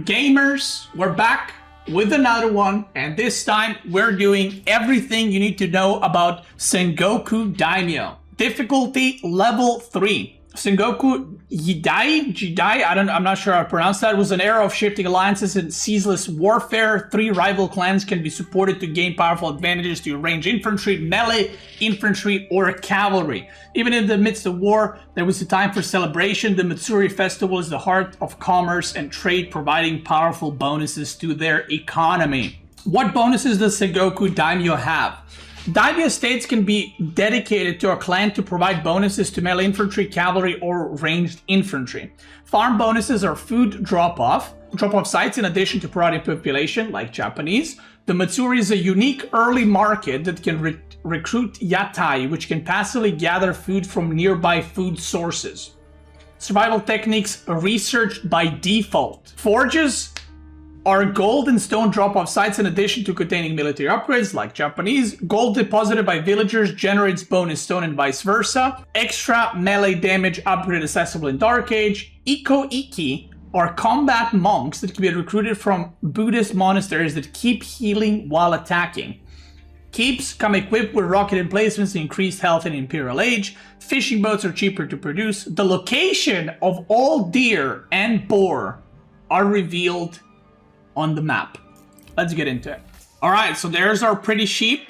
Gamers, we're back with another one, and this time we're doing everything you need to know about Sengoku Daimyo. Difficulty level 3. Sengoku Yatai, I'm not sure how to pronounce that, was an era of shifting alliances and ceaseless warfare. 3 rival clans can be supported to gain powerful advantages to range infantry, melee infantry, or cavalry. Even in the midst of war, there was a time for celebration. The Matsuri festival is the heart of commerce and trade, providing powerful bonuses to their economy. What bonuses does Sengoku Daimyo have? Daimyo Estates can be dedicated to a clan to provide bonuses to melee infantry, cavalry, or ranged infantry. Farm bonuses are food drop-off sites in addition to providing population, like Japanese. The Matsuri is a unique early market that can recruit Yatai, which can passively gather food from nearby food sources. Survival techniques researched by default. Forges are gold and stone drop-off sites in addition to containing military upgrades like Japanese. Gold deposited by villagers generates bonus stone and vice versa. Extra melee damage upgrade accessible in Dark Age. Ikki are combat monks that can be recruited from Buddhist monasteries that keep healing while attacking. Keeps come equipped with rocket emplacements and increased health in Imperial Age. Fishing boats are cheaper to produce. The location of all deer and boar are revealed on the map. Let's get into it. All right, so there's our pretty sheep.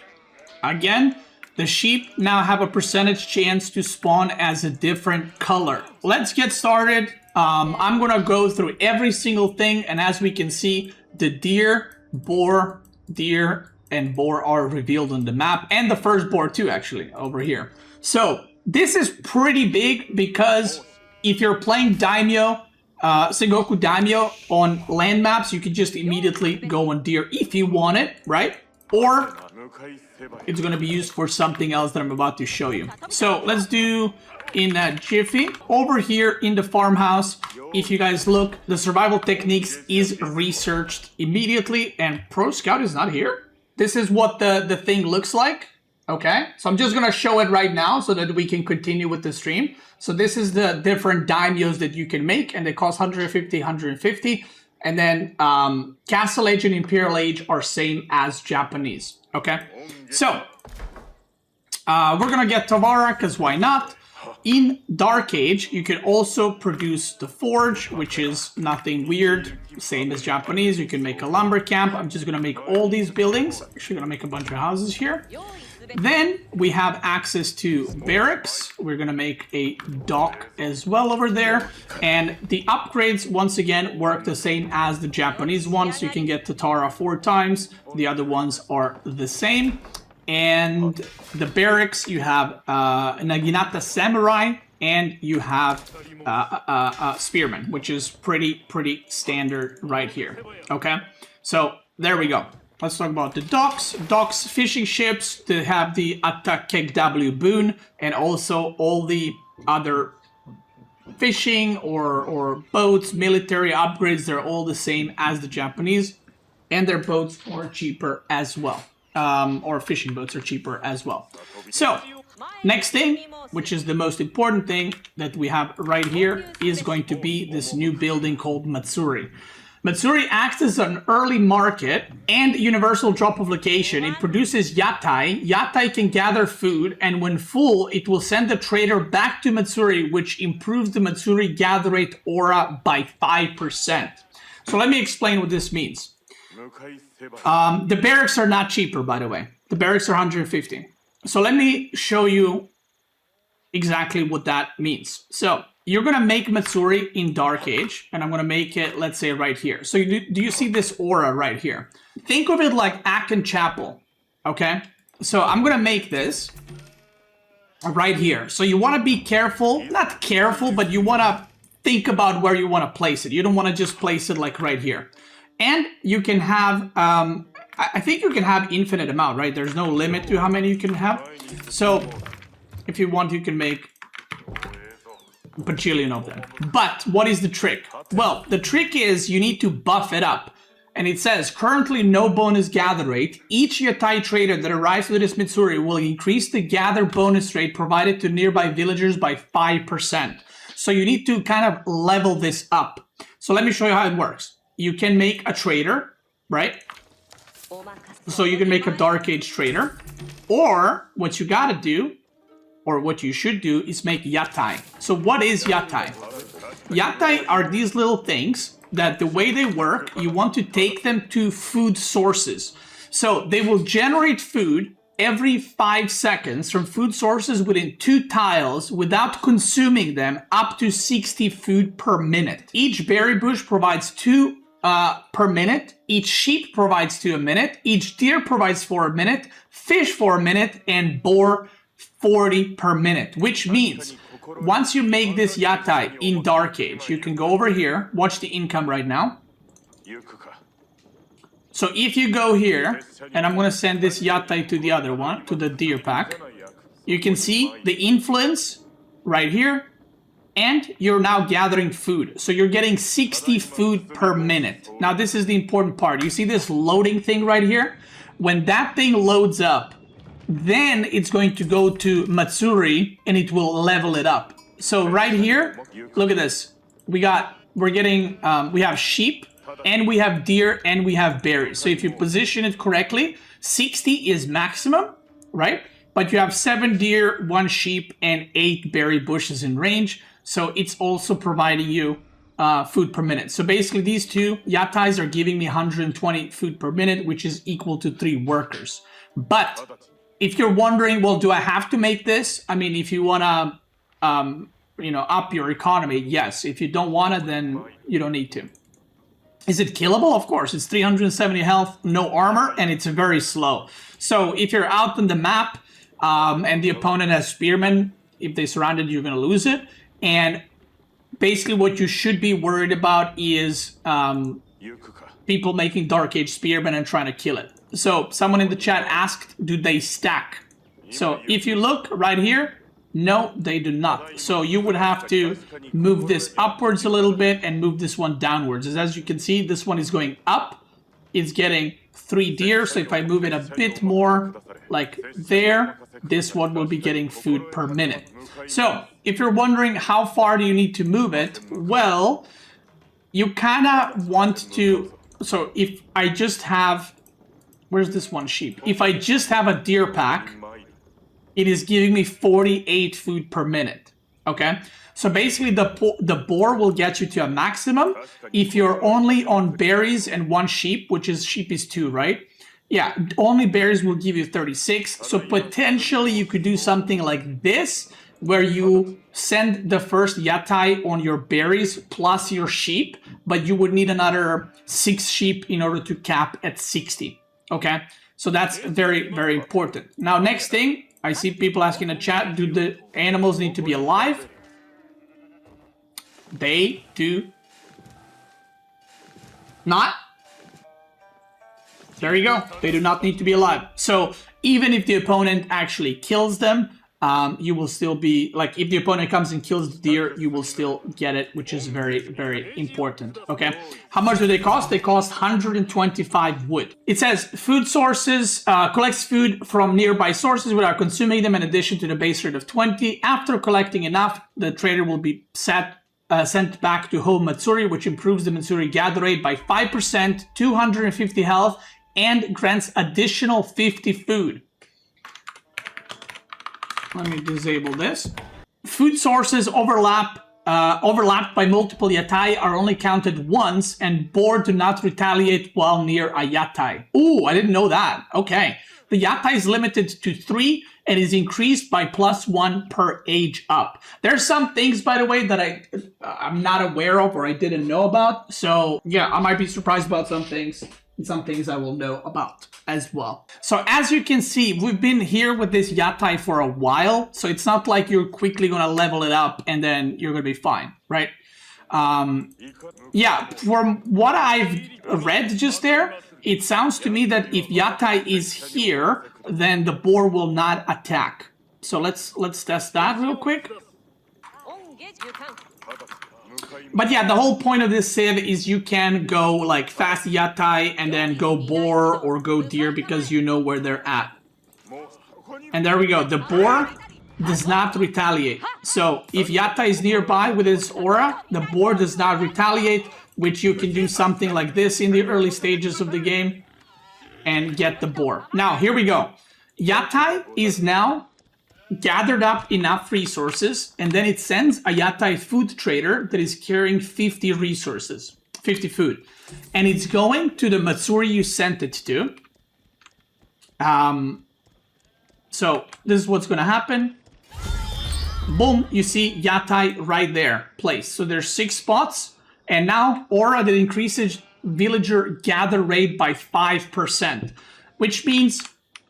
Again, the sheep now have a percentage chance to spawn as a different color. Let's get started. I'm gonna go through every single thing, and as we can see, the deer, and boar are revealed on the map, and the first boar too, actually, over here. So this is pretty big because if you're playing Daimyo, Sengoku Daimyo on land maps, you can just immediately go on deer if you want it, right? Or it's going to be used for something else that I'm about to show you. So let's do in a jiffy. Over here in the farmhouse, if you guys look, the survival techniques is researched immediately, and Pro Scout is not here. This is what the thing looks like. Okay, so I'm just going to show it right now so that we can continue with the stream. So this is the different daimyos that you can make, and they cost 150, 150. And then Castle Age and Imperial Age are same as Japanese. Okay, so we're going to get Tavara, because why not? In Dark Age, you can also produce the Forge, which is nothing weird, same as Japanese. You can make a lumber camp. I'm just going to make all these buildings. Actually going to make a bunch of houses here. Then we have access to barracks. We're going to make a dock as well over there. And the upgrades, once again, work the same as the Japanese ones. So you can get Tatara 4 times. The other ones are the same. And the barracks, you have Naginata Samurai, and you have Spearman, which is pretty standard right here. Okay, so there we go. Let's talk about the docks. Docks, fishing ships, to have the Takeda boon, and also all the other fishing or boats, military upgrades, they're all the same as the Japanese, and their boats are cheaper as well. Or fishing boats are cheaper as well. So, next thing, which is the most important thing that we have right here, is going to be this new building called Matsuri. Matsuri acts as an early market and universal drop-off location. It produces Yatai. Yatai can gather food, and when full, it will send the trader back to Matsuri, which improves the Matsuri gather rate aura by 5%. So let me explain what this means. The barracks are not cheaper, by the way. The barracks are 150. So let me show you exactly what that means. So you're going to make Matsuri in Dark Age, and I'm going to make it, let's say, right here. So do you see this aura right here? Think of it like Aken Chapel, okay? So I'm going to make this right here. So you want to be careful, not careful, but you want to think about where you want to place it. You don't want to just place it like right here. And you can have, I think you can have infinite amount, right? There's no limit to how many you can have. So if you want, you can make a bajillion of them. But what is the trick? Well, the trick is you need to buff it up. And it says, currently no bonus gather rate. Each Yatai trader that arrives with this Matsuri will increase the gather bonus rate provided to nearby villagers by 5%. So you need to kind of level this up. So let me show you how it works. you can make a trader, right? So you can make a Dark Age trader. Or what you gotta do, or what you should do, is make Yatai. So what is Yatai? Yatai are these little things that the way they work, you want to take them to food sources. So they will generate food every 5 seconds from food sources within 2 tiles without consuming them, up to 60 food per minute. Each berry bush provides 2 per minute. Each sheep provides 2 a minute. Each deer provides 4 a minute. Fish 4 a minute. And boar 40 per minute. Which means once you make this Yatai in Dark Age, you can go over here. Watch the income right now. So if you go here, and I'm going to send this Yatai to the other one, to the deer pack, you can see the influence right here, and you're now gathering food. So you're getting 60 food per minute. Now this is the important part. You see this loading thing right here? When that thing loads up, then it's going to go to Matsuri and it will level it up. So right here, look at this. We have sheep, and we have deer, and we have berries. So if you position it correctly, 60 is maximum, right? But you have 7 deer, 1 sheep, and 8 berry bushes in range. So it's also providing you food per minute. So basically these 2 Yatais are giving me 120 food per minute, which is equal to 3 workers. But if you're wondering, well, do I have to make this? I mean, if you want to, up your economy, yes. If you don't want it, then you don't need to. Is it killable? Of course. It's 370 health, no armor, and it's very slow. So if you're out on the map and the opponent has spearmen, if they surrounded you, you're going to lose it. And basically what you should be worried about is people making Dark Age spearmen and trying to kill it. So someone in the chat asked, do they stack? So if you look right here, no, they do not. So you would have to move this upwards a little bit and move this one downwards. As you can see, this one is going up. It's getting 3 deer. So if I move it a bit more, like there, this one will be getting food per minute. So if you're wondering how far do you need to move it, well, you kind of want to... So if I just have... Where's this one sheep? If I just have a deer pack, it is giving me 48 food per minute, okay? So basically the boar will get you to a maximum if you're only on berries and 1 sheep, which is sheep is 2, right? Yeah, only berries will give you 36. So potentially you could do something like this, where you send the first Yatai on your berries plus your sheep, but you would need another 6 sheep in order to cap at 60, okay? So that's very, very important. Now, next thing, I see people asking in the chat, do the animals need to be alive? They do not. There you go. They do not need to be alive. So even if the opponent actually kills them, you will still be, like, if the opponent comes and kills the deer, you will still get it, which is very, very important, okay? How much do they cost? They cost 125 wood. It says, food sources, collects food from nearby sources without consuming them in addition to the base rate of 20. After collecting enough, the trader will be sent back to home Matsuri, which improves the Matsuri gather rate by 5%, 250 health, and grants additional 50 food. Let me disable this. Food sources overlapped by multiple Yatai are only counted once, and boar do not retaliate while near a Yatai. Ooh, I didn't know that. Okay. The Yatai is limited to 3 and is increased by +1 per age up. There's some things, by the way, that I'm not aware of or I didn't know about. So yeah, I might be surprised about some things. And some things I will know about as well. So as you can see, we've been here with this Yatai for a while. So it's not like you're quickly going to level it up and then you're going to be fine, right? Yeah, from what I've read just there, it sounds to me that if Yatai is here, then the boar will not attack. So let's test that real quick. But yeah, the whole point of this civ is you can go like fast Yatai and then go boar or go deer because you know where they're at. And there we go. The boar does not retaliate. So if Yatai is nearby with his aura, the boar does not retaliate. which you can do something like this in the early stages of the game and get the boar. Now, here we go. Yatai is now gathered up enough resources, and then it sends a Yatai food trader that is carrying 50 resources, 50 food. And it's going to the Matsuri you sent it to. So this is what's going to happen. Boom, you see Yatai right there placed. So there's 6 spots. And now aura that increases villager gather rate by 5%. Which means,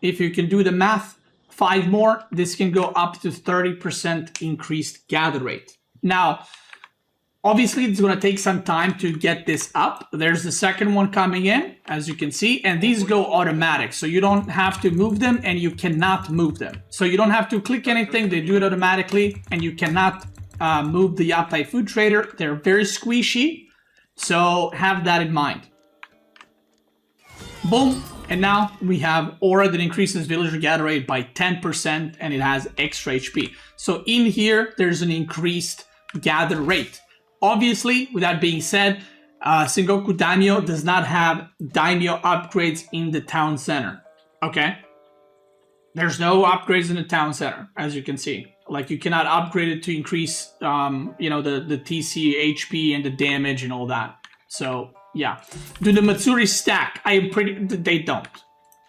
if you can do the math, 5 more, this can go up to 30% increased gather rate. Now, obviously, it's going to take some time to get this up. There's the second one coming in, as you can see, and these go automatic. So you don't have to move them, and you cannot move them. So you don't have to click anything. They do it automatically, and you cannot move the Yatai food trader. They're very squishy, so have that in mind. Boom. And now we have aura that increases villager gather rate by 10%, and it has extra HP. So in here, there's an increased gather rate. Obviously, with that being said, Sengoku Daimyo does not have Daimyo upgrades in the town center. Okay? There's no upgrades in the town center, as you can see. Like, you cannot upgrade it to increase, you know, the TC, HP, and the damage and all that. So, yeah. Do the Matsuri stack? I am pretty... They don't.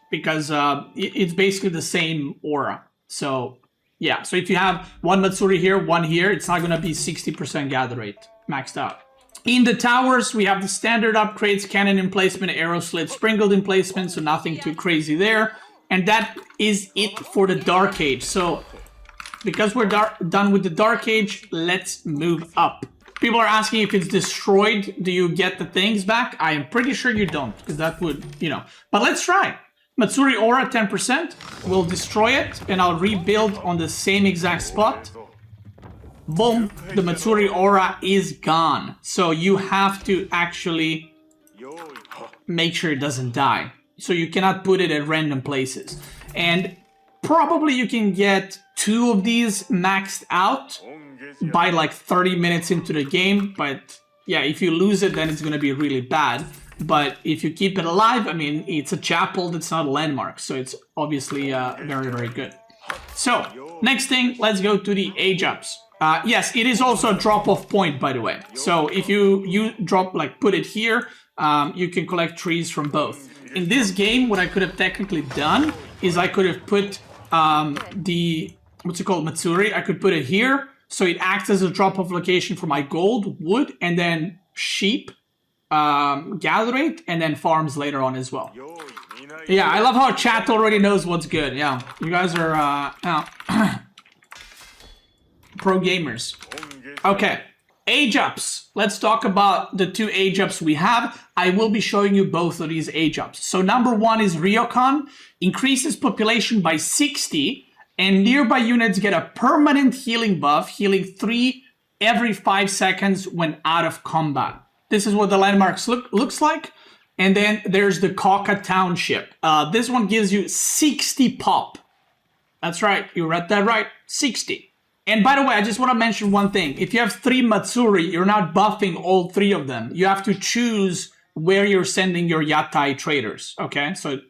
Because it's basically the same aura. So, yeah. So if you have one Matsuri here, one here, it's not going to be 60% gather rate maxed out. In the towers, we have the standard upgrades, cannon emplacement, arrow slit, sprinkled emplacement, so nothing too crazy there. And that is it for the Dark Age. So, because we're done with the Dark Age, let's move up. People are asking if it's destroyed, do you get the things back? I am pretty sure you don't, because that would, you know. But let's try. Matsuri Aura 10%. We'll destroy it, and I'll rebuild on the same exact spot. Boom. The Matsuri Aura is gone. So you have to actually make sure it doesn't die. So you cannot put it at random places. And probably you can get 2 of these maxed out by like 30 minutes into the game, but yeah, if you lose it, then it's going to be really bad. But if you keep it alive, I mean, it's a chapel that's not a landmark, so it's obviously very, very good. So, next thing, let's go to the age ups. Yes, it is also a drop-off point, by the way. So if you drop, like, put it here, you can collect trees from both. In this game, what I could have technically done is I could have put the, what's it called, Matsuri, I could put it here. So it acts as a drop-off location for my gold, wood, and then sheep gather it, and then farms later on as well. Yeah, I love how chat already knows what's good. Yeah, you guys are pro gamers. Okay, age ups. Let's talk about the 2 age ups we have. I will be showing you both of these age ups. So number 1 is Ryokan, increases population by 60. And nearby units get a permanent healing buff, healing 3 every 5 seconds when out of combat. This is what the landmarks looks like. And then there's the Koka Township. This one gives you 60 pop. That's right, you read that right, 60. And by the way, I just want to mention one thing. If you have 3 Matsuri, you're not buffing all 3 of them. You have to choose where you're sending your Yatai traders, okay? So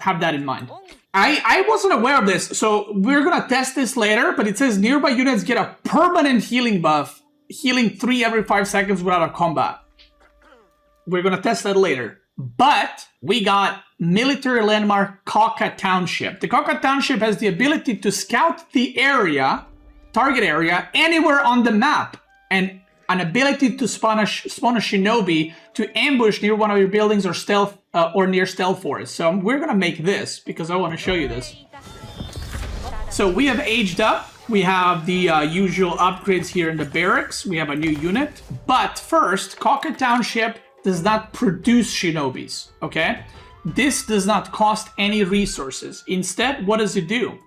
have that in mind. I wasn't aware of this, so we're gonna test this later, but it says nearby units get a permanent healing buff, healing 3 every 5 seconds without a combat. We're gonna test that later. But we got military landmark Koka Township. The Koka Township has the ability to scout the area, target area, anywhere on the map, and an ability to spawn a shinobi to ambush near one of your buildings or stealth or near stealth forest. So we're gonna make this because I want to show you this. So we have aged up. We have the usual upgrades here in the barracks. We have a new unit. But first, Koka Township does not produce shinobis, okay? This does not cost any resources. Instead, what does it do?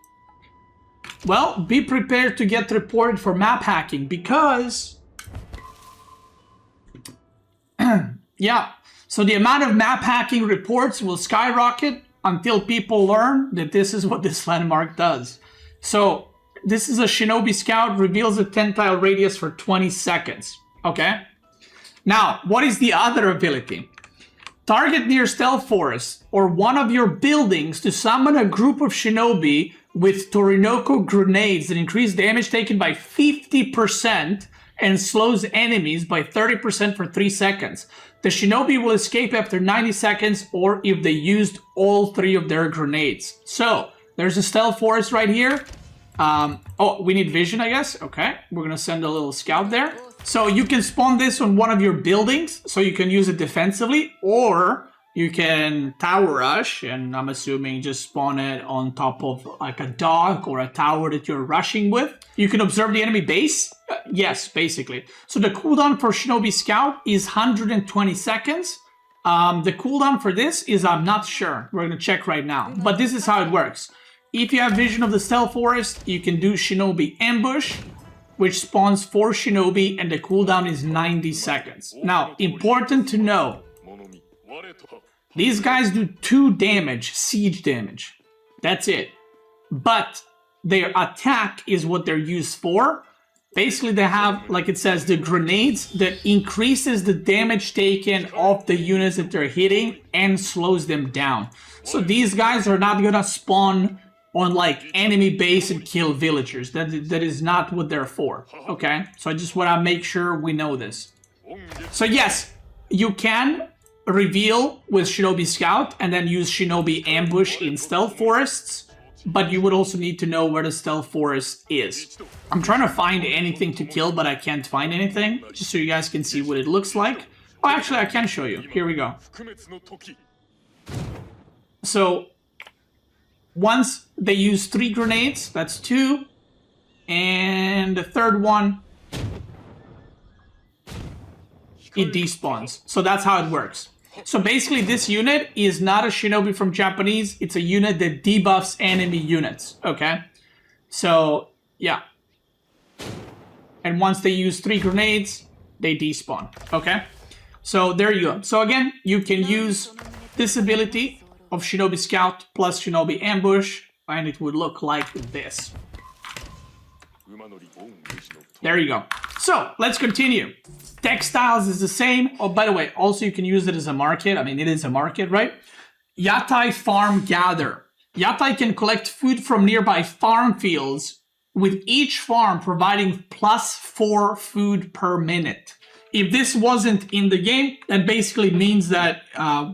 Well, be prepared to get reported for map hacking because... yeah, so the amount of map hacking reports will skyrocket until people learn that this is what this landmark does. So this is a Shinobi Scout, reveals a 10-tile radius for 20 seconds, okay? Now, what is the other ability? Target near stealth forest or one of your buildings to summon a group of shinobi with Torinoko grenades that increase damage taken by 50% and slows enemies by 30% for 3 seconds. The shinobi will escape after 90 seconds or if they used all 3 of their grenades. So, there's a stealth forest right here. Oh, we need vision, I guess. Okay, we're gonna send a little scout there. So you can spawn this on one of your buildings, so you can use it defensively, or you can tower rush, and I'm assuming just spawn it on top of like a dock or a tower that you're rushing with. You can observe the enemy base. Yes, basically. So the cooldown for Shinobi Scout is 120 seconds. The cooldown for this is, I'm not sure. We're gonna check right now. But this is how it works. If you have vision of the stealth forest, you can do Shinobi Ambush, which spawns 4 shinobi and the cooldown is 90 seconds. Now, important to know, these guys do 2 damage, siege damage. That's it. But their attack is what they're used for. Basically, they have, like it says, the grenades that increases the damage taken off the units that they're hitting and slows them down. So these guys are not gonna spawn on like enemy base and kill villagers. That is not what they're for. Okay, so I just want to make sure we know this. So yes, you can reveal with Shinobi Scout and then use Shinobi Ambush in stealth forests, but you would also need to know where the stealth forest is. I'm trying to find anything to kill, but I can't find anything, just so you guys can see what it looks like. Oh, actually, I can show you. Here we go. So once they use 3 grenades, that's 2. And the third one, it despawns. So that's how it works. So basically this unit is not a shinobi from Japanese. It's a unit that debuffs enemy units. Okay? So, yeah. And once they use 3 grenades, they despawn. Okay? So there you go. So again, you can use this ability of Shinobi Scout plus Shinobi Ambush, and it would look like this. There you go. So, let's continue. Textiles is the same. Oh, by the way, also you can use it as a market. I mean, it is a market, right? Yatai Farm Gather. Yatai can collect food from nearby farm fields, with each farm providing +4 food per minute. If this wasn't in the game, that basically means that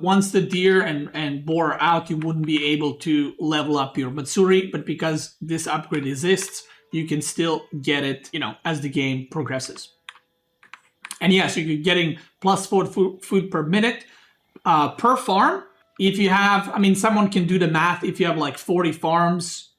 once the deer and boar are out, you wouldn't be able to level up your Matsuri, but because this upgrade exists, you can still get it, you know, as the game progresses. And yes, you're getting +4 food per minute per farm. If you have, I mean, someone can do the math. If you have like 40 farms,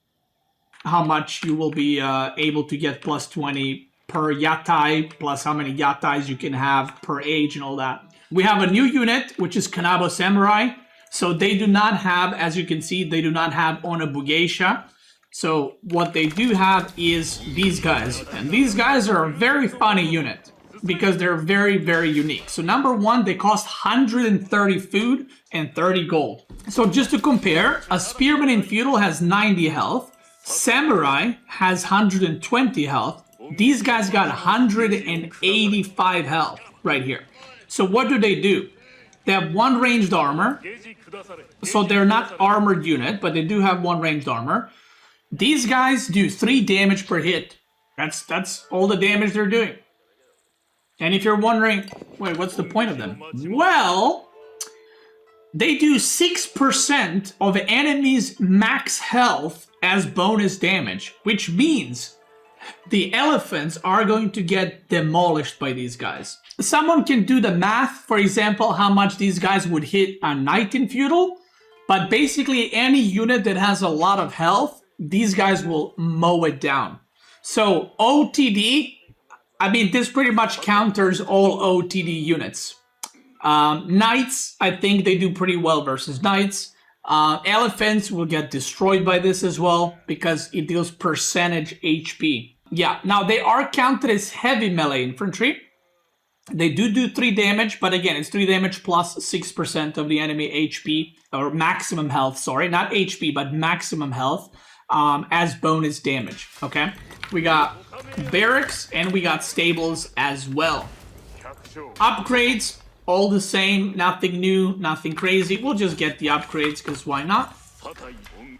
how much you will be able to get +20 per yatai, plus how many yatais you can have per age and all that. We have a new unit, which is Kanabo Samurai. So they do not have, as you can see, they do not have Onabugeisha. So what they do have is these guys. And these guys are a very funny unit because they're very, very unique. So number 1, they cost 130 food and 30 gold. So just to compare, a Spearman in Feudal has 90 health. Samurai has 120 health. These guys got 185 health right here. So what do? They have 1 ranged armor. So they're not armored unit, but they do have 1 ranged armor. These guys do 3 damage per hit. That's all the damage they're doing. And if you're wondering, wait, what's the point of them? Well, they do 6% of enemies' max health as bonus damage, which means the elephants are going to get demolished by these guys. Someone can do the math, for example, how much these guys would hit a knight in Feudal, but basically any unit that has a lot of health, these guys will mow it down. So OTD, I mean, this pretty much counters all OTD units. Knights, I think they do pretty well versus knights. Elephants will get destroyed by this as well because it deals percentage HP. Yeah, now they are counted as heavy melee infantry. They do 3 damage, but again, it's 3 damage plus 6% of the enemy HP, or maximum health, sorry, not HP, but maximum health as bonus damage, okay? We got barracks and we got stables as well. Upgrades, all the same, nothing new, nothing crazy. We'll just get the upgrades, because why not?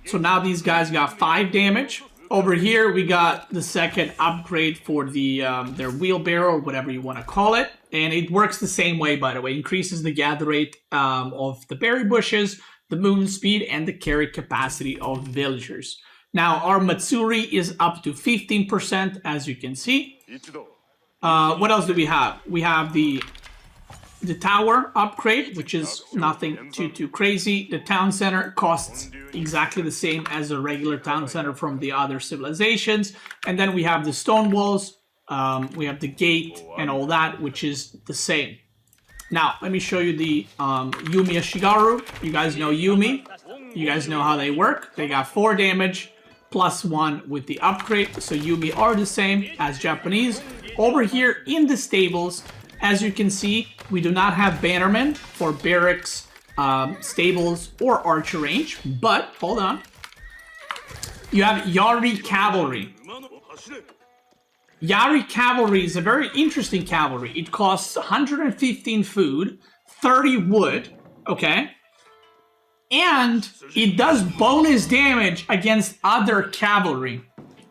So now these guys got 5 damage. Over here, we got the second upgrade for the their wheelbarrow, whatever you want to call it. And it works the same way, by the way. Increases the gather rate of the berry bushes, the movement speed, and the carry capacity of villagers. Now, our Matsuri is up to 15%, as you can see. What else do we have? We have the tower upgrade, which is nothing too crazy. The town center costs exactly the same as a regular town center from the other civilizations. And then we have the stone walls, we have the gate and all that, which is the same. Now, let me show you the Yumi Ashigaru. You guys know Yumi. You guys know how they work. They got 4 damage, +1 with the upgrade. So Yumi are the same as Japanese. Over here in the stables, as you can see, we do not have bannermen for barracks, stables, or archer range. But, hold on. You have Yari Cavalry. Yari Cavalry is a very interesting cavalry. It costs 115 food, 30 wood, okay? And it does bonus damage against other cavalry.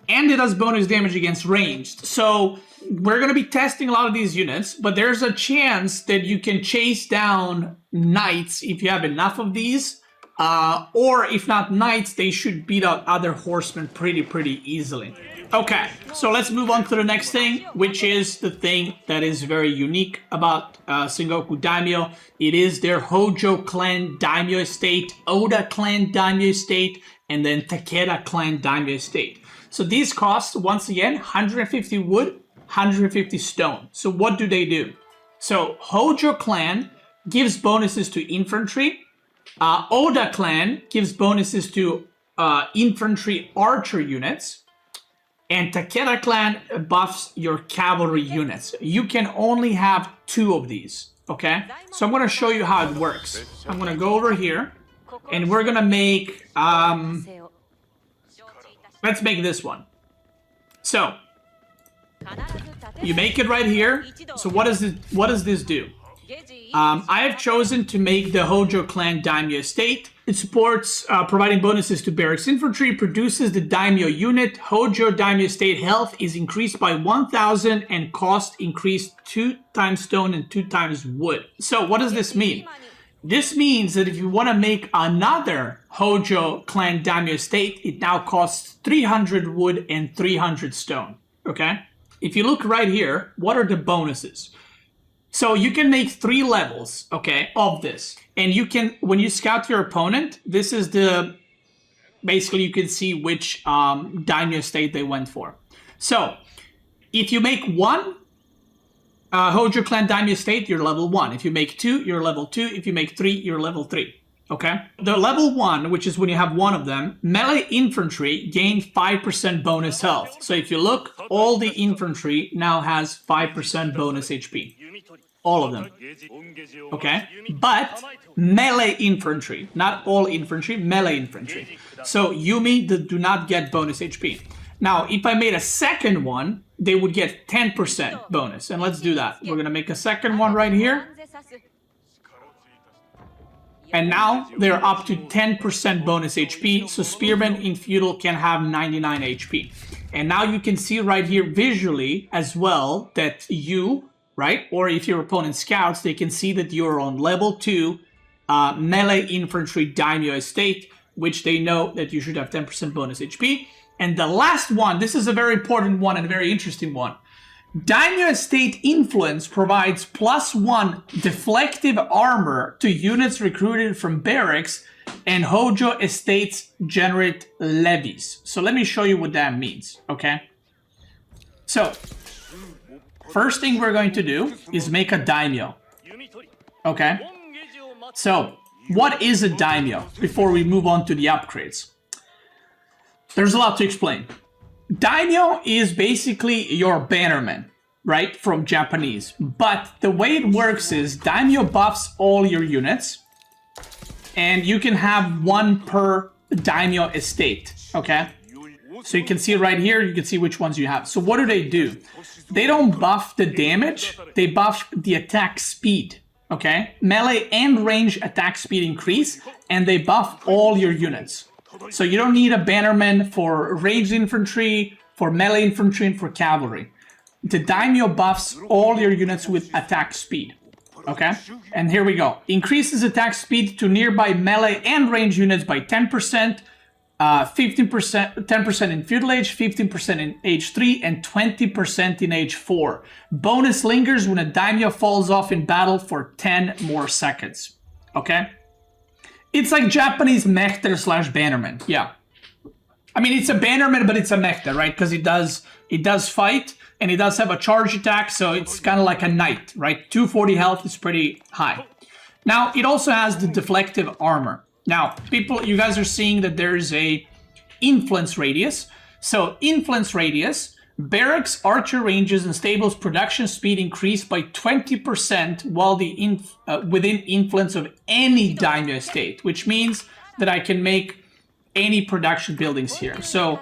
And it does bonus damage against ranged. So we're going to be testing a lot of these units, but there's a chance that you can chase down knights if you have enough of these. Or if not knights, they should beat out other horsemen pretty easily. Okay, so let's move on to the next thing, which is the thing that is very unique about Sengoku Daimyo. It is their Hojo Clan Daimyo Estate, Oda Clan Daimyo Estate, and then Takeda Clan Daimyo Estate. So these cost, once again, 150 wood, 150 stone. So what do they do? So Hojo Clan gives bonuses to infantry. Oda Clan gives bonuses to infantry archer units. And Takeda Clan buffs your cavalry units. You can only have 2 of these, okay? So I'm going to show you how it works. I'm going to go over here, and we're going to make... let's make this one. So, you make it right here. So what does this do? I have chosen to make the Hojo Clan Daimyo Estate. It supports providing bonuses to barracks infantry, produces the Daimyo unit. Hojo Daimyo Estate health is increased by 1,000 and cost increased 2 times stone and 2 times wood. So what does this mean? This means that if you want to make another Hojo Clan Daimyo Estate, it now costs 300 wood and 300 stone. Okay? If you look right here, what are the bonuses? So you can make 3 levels, okay, of this. And you can, when you scout your opponent, this is the, basically you can see which Daimyo Estate they went for. So, if you make 1 Hojo Clan Daimyo Estate, you're level 1. If you make 2, you're level 2. If you make 3, you're level 3. Okay? The level 1, which is when you have 1 of them, melee infantry gain 5% bonus health. So if you look, all the infantry now has 5% bonus HP. All of them. Okay? But melee infantry, not all infantry, melee infantry. So Yumi do not get bonus HP. Now, if I made a second one, they would get 10% bonus. And let's do that. We're going to make a second one right here. And now they're up to 10% bonus HP. So Spearmen in Feudal can have 99 HP. And now you can see right here visually as well that you, right, or if your opponent scouts, they can see that you're on level 2 melee infantry Daimyo Estate, which they know that you should have 10% bonus HP. And the last one, this is a very important one and a very interesting one. Daimyo Estate Influence provides +1 deflective armor to units recruited from barracks, and Hojo Estates generate levies. So let me show you what that means, okay? So, first thing we're going to do is make a daimyo, okay? So, what is a daimyo before we move on to the upgrades? There's a lot to explain. Daimyo is basically your bannerman, right, from Japanese. But the way it works is daimyo buffs all your units, and you can have 1 per daimyo estate, okay? So you can see right here, you can see which ones you have. So what do? They don't buff the damage, they buff the attack speed, okay? Melee and range attack speed increase, and they buff all your units. So you don't need a bannerman for ranged infantry, for melee infantry, and for cavalry. The Daimyo buffs all your units with attack speed, okay? And here we go. Increases attack speed to nearby melee and range units by 10%, 15%, 10% in Feudal Age, 15% in Age 3, and 20% in Age 4. Bonus lingers when a Daimyo falls off in battle for 10 more seconds. Okay? It's like Japanese Mechter slash Bannerman. Yeah. I mean, it's a Bannerman, but it's a Mechter, right? Because it does fight, and it does have a charge attack, so it's kind of like a knight, right? 240 health is pretty high. Now, it also has the deflective armor. Now, people, you guys are seeing that there's a influence radius. So, influence radius, barracks, archer ranges, and stables production speed increase by 20% while the within influence of any Daimyo estate, which means that I can make any production buildings here. So,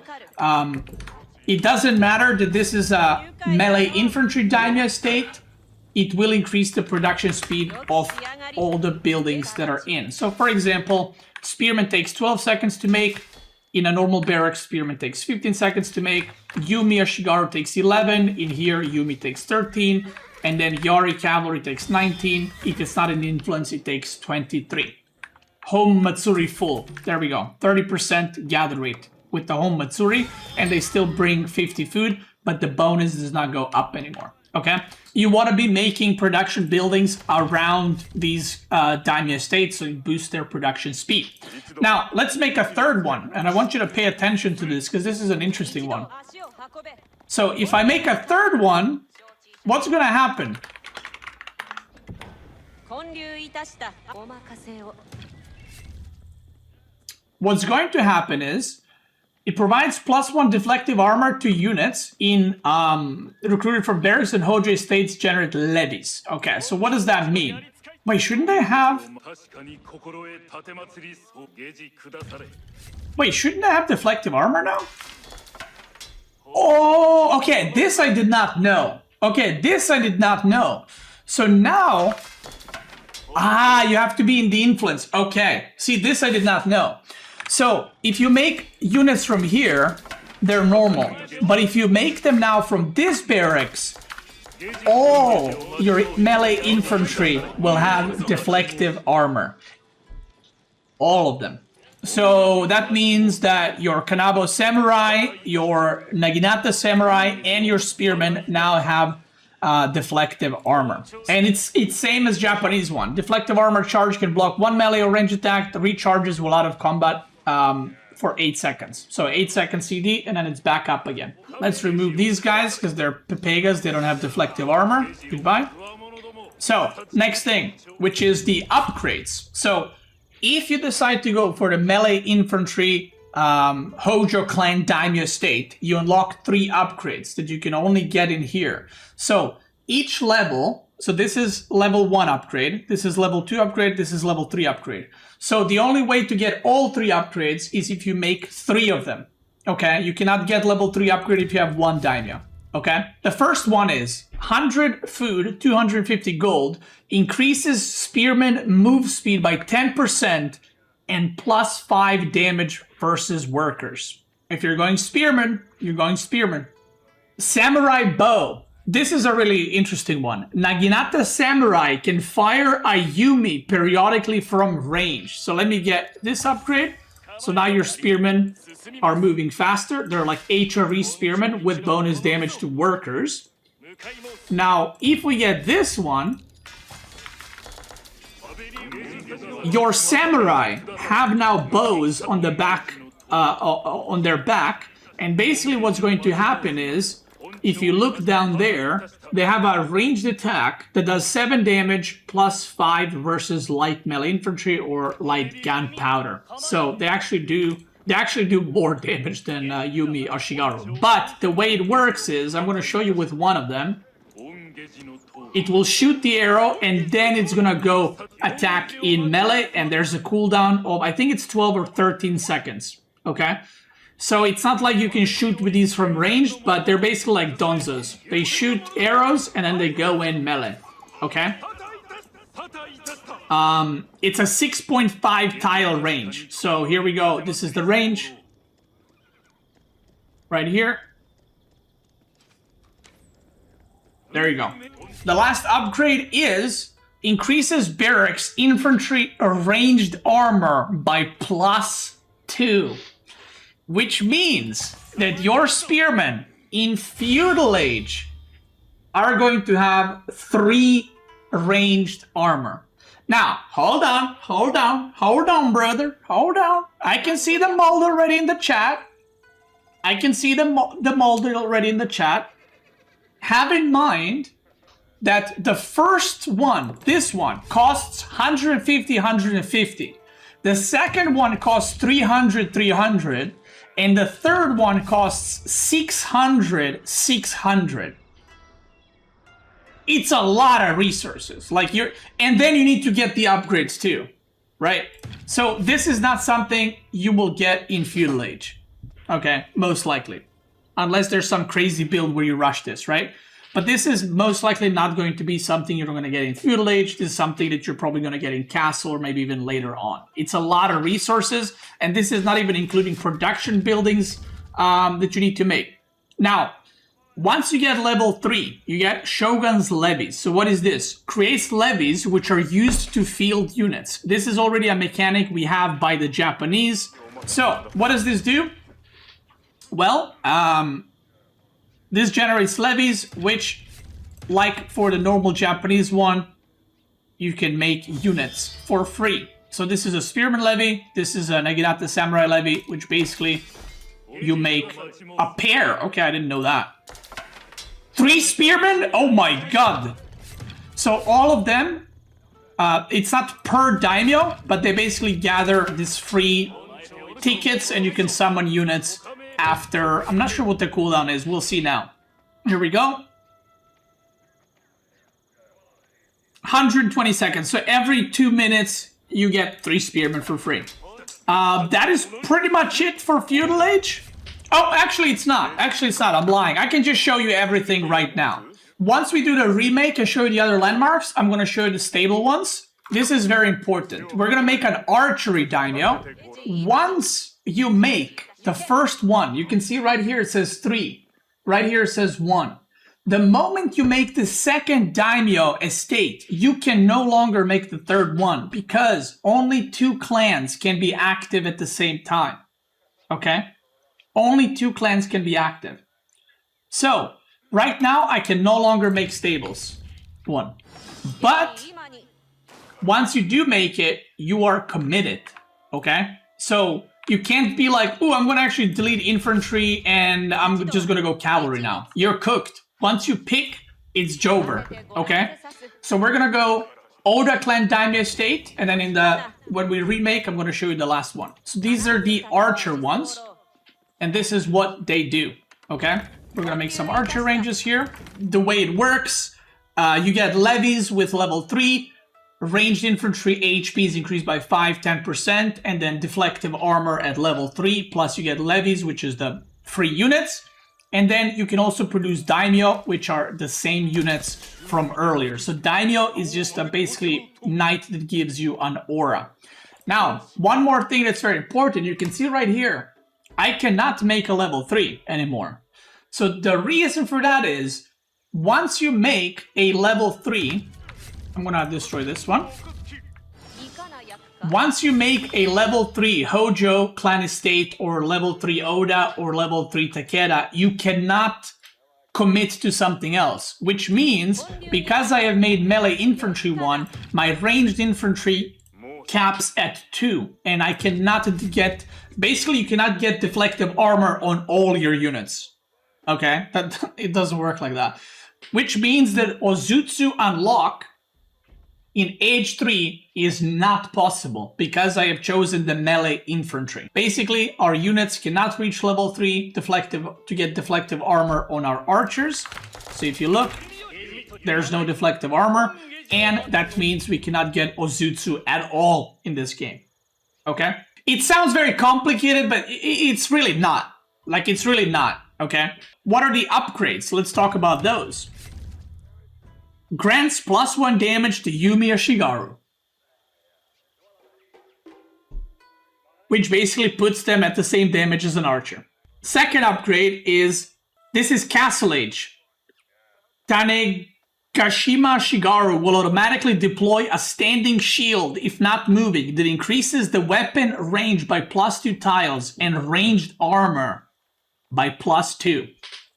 it doesn't matter that this is a melee infantry Daimyo estate. It will increase the production speed of all the buildings that are in. So for example, Spearman takes 12 seconds to make. In a normal barracks, Spearman takes 15 seconds to make. Yumi Ashigaru takes 11. In here, Yumi takes 13. And then Yari Cavalry takes 19. If it's not an influence, it takes 23. Home Matsuri full. There we go. 30% gather rate with the home Matsuri. And they still bring 50 food, but the bonus does not go up anymore. Okay, you want to be making production buildings around these Daimyo estates so you boost their production speed. Now, let's make a third one, and I want you to pay attention to this because this is an interesting one. So if I make a third one, what's going to happen? What's going to happen is it provides +1 deflective armor to units in recruited from barracks and Hojo estates generate levies. Okay, so what does that mean? Wait, shouldn't I have... Wait, shouldn't I have deflective armor now? Oh, okay, this I did not know. Okay, this I did not know. So now... you have to be in the influence. Okay, see, this I did not know. So, if you make units from here, they're normal. But if you make them now from this barracks, all your melee infantry will have deflective armor. All of them. So, that means that your Kanabo Samurai, your Naginata Samurai, and your Spearmen now have deflective armor. And it's same as Japanese one. Deflective armor charge can block one melee or range attack. The recharges while out of combat for 8 seconds. So 8 seconds CD, and then it's back up again. Let's remove these guys because they're Pepegas. They don't have deflective armor. Goodbye. So, next thing, which is the upgrades. So, if you decide to go for the melee infantry Hojo Clan Daimyo estate, you unlock 3 upgrades that you can only get in here. So, each level, so this is level 1 upgrade, this is level 2 upgrade, this is level 3 upgrade. So the only way to get all 3 upgrades is if you make 3 of them. Okay, you cannot get level 3 upgrade if you have 1 Daimyo. Okay, the first one is 100 food, 250 gold, increases Spearman move speed by 10% and +5 damage versus workers. If you're going Spearman, you're going Spearman. Samurai bow. This is a really interesting one. Naginata Samurai can fire a Yumi periodically from range. So let me get this upgrade. So now your spearmen are moving faster. They're like HRE spearmen with bonus damage to workers. Now, if we get this one, your samurai have now bows on the back, on their back. And basically what's going to happen is, if you look down there, they have a ranged attack that does 7 damage +5 versus light melee infantry or light gunpowder. So they actually do more damage than Yumi Ashigaru. But the way it works is, I'm going to show you with one of them. It will shoot the arrow and then it's going to go attack in melee, and there's a cooldown of, I think it's 12 or 13 seconds. Okay? So it's not like you can shoot with these from range, but they're basically like donzos. They shoot arrows and then they go in melee. Okay? It's a 6.5 tile range. So here we go. This is the range. Right here. There you go. The last upgrade is increases barracks infantry ranged armor by +2. Which means that your spearmen in Feudal Age are going to have 3 ranged armor. Now, hold on, brother. Hold on. I can see the mold already in the chat. Have in mind that the first one, this one, costs 150, 150. The second one costs 300, 300. And the third one costs 600, 600. It's a lot of resources. And then you need to get the upgrades too, right? So this is not something you will get in Feudal Age, okay? Most likely, unless there's some crazy build where you rush this, right? But this is most likely not going to be something you're going to get in Feudal Age. This is something that you're probably going to get in Castle or maybe even later on. It's a lot of resources, and this is not even including production buildings that you need to make. Now, once you get level 3, you get Shogun's Levies. So what is this? Creates levies which are used to field units. This is already a mechanic we have by the Japanese. So what does this do? Well, this generates levies, which, like for the normal Japanese one, you can make units for free. So this is a Spearman levy, this is a Naginata Samurai levy, which basically you make a pair. Okay, I didn't know that. 3 Spearmen? Oh my god! So all of them, it's not per daimyo, but they basically gather these free tickets and you can summon units after. I'm not sure what the cooldown is. We'll see now. Here we go. 120 seconds. So every 2 minutes, you get 3 spearmen for free. That is pretty much it for Feudal Age. Oh, actually, it's not. Actually, it's not. I'm lying. I can just show you everything right now. Once we do the remake and show you the other landmarks, I'm going to show you the stable ones. This is very important. We're going to make an archery daimyo. Once you make the first one, you can see right here it says 3. Right here it says 1. The moment you make the second Daimyo estate, you can no longer make the third one because only 2 clans can be active at the same time. Okay? Only 2 clans can be active. So, right now I can no longer make stables. 1. But once you do make it, you are committed. Okay? So, you can't be like, oh, I'm going to actually delete infantry and I'm just going to go cavalry now. You're cooked. Once you pick, it's Jover. Okay? So we're going to go Oda Clan Daimyo Estate. And then when we remake, I'm going to show you the last one. So these are the archer ones. And this is what they do. Okay? We're going to make some archer ranges here. The way it works, you get levies with level 3. Ranged infantry HP is increased by 5-10%, and then deflective armor at level 3, plus you get levies, which is the free units. And then you can also produce daimyo, which are the same units from earlier. So daimyo is just a basically knight that gives you an aura. Now, one more thing that's very important, you can see right here, I cannot make a level 3 anymore. So the reason for that is, once you make a level 3, I'm gonna destroy this one. Once you make a level 3 Hojo Clan Estate or level 3 Oda or level 3 Takeda, you cannot commit to something else. Which means, because I have made melee infantry 1, my ranged infantry caps at 2. And I cannot get... Basically, you cannot get deflective armor on all your units. Okay? It doesn't work like that. Which means that Ozutsu unlock in Age 3 is not possible because I have chosen the melee infantry. Basically, our units cannot reach level 3 to get deflective armor on our archers. So if you look, there's no deflective armor, and that means we cannot get Ozutsu at all in this game. Okay? It sounds very complicated, but it's really not. Like, it's really not, okay? What are the upgrades? Let's talk about those. Grants +1 damage to Yumi Ashigaru, which basically puts them at the same damage as an archer. Second upgrade is, this is Castle Age. Tanegashima Ashigaru will automatically deploy a standing shield if not moving that increases the weapon range by +2 tiles and ranged armor by +2.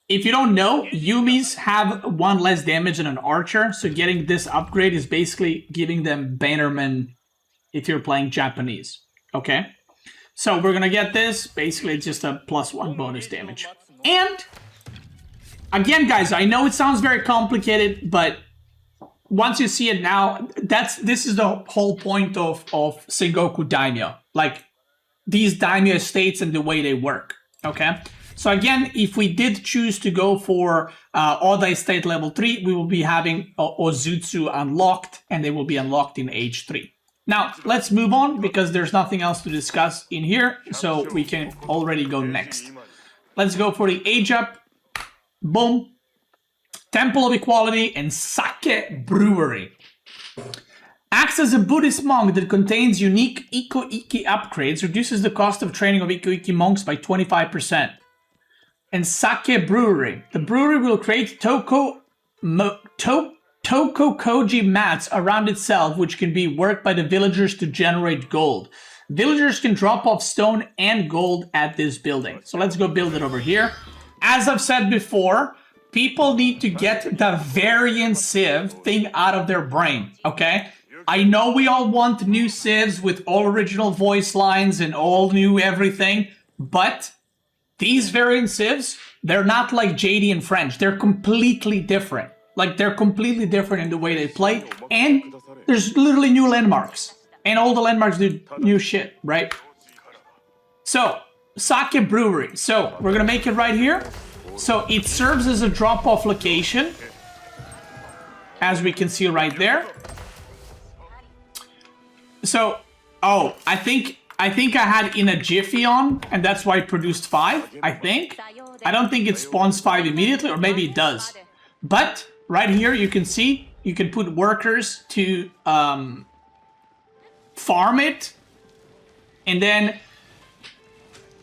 If you don't know, Yumis have 1 less damage than an archer, so getting this upgrade is basically giving them bannerman if you're playing Japanese, okay? So we're gonna get this, basically it's just a +1 bonus damage. And, again guys, I know it sounds very complicated, but once you see it now, this is the whole point of Sengoku Daimyo. Like, these Daimyo Estates and the way they work, okay? So again, if we did choose to go for Oda Estate level 3, we will be having Ozutsu unlocked, and they will be unlocked in age 3. Now, let's move on, because there's nothing else to discuss in here, so we can already go next. Let's go for the age up. Boom. Temple of Equality and Sake Brewery. Acts as a Buddhist monk that contains unique Ikki upgrades, reduces the cost of training of Ikki monks by 25%. And Sake Brewery. The brewery will create Toko Koji mats around itself, which can be worked by the villagers to generate gold. Villagers can drop off stone and gold at this building. So let's go build it over here. As I've said before, people need to get the variant civ thing out of their brain, okay? I know we all want new civs with all original voice lines and all new everything, but these variant civs, they're not like JD and French. They're completely different. Like, they're completely different in the way they play, and there's literally new landmarks. And all the landmarks do new shit, right? So, Sake Brewery. So, we're gonna make it right here. So, it serves as a drop-off location, as we can see right there. So, oh, I think I had in a Jiffy on, and that's why it produced 5, I think. I don't think it spawns 5 immediately, or maybe it does. But, right here, you can see, you can put workers to farm it. And then,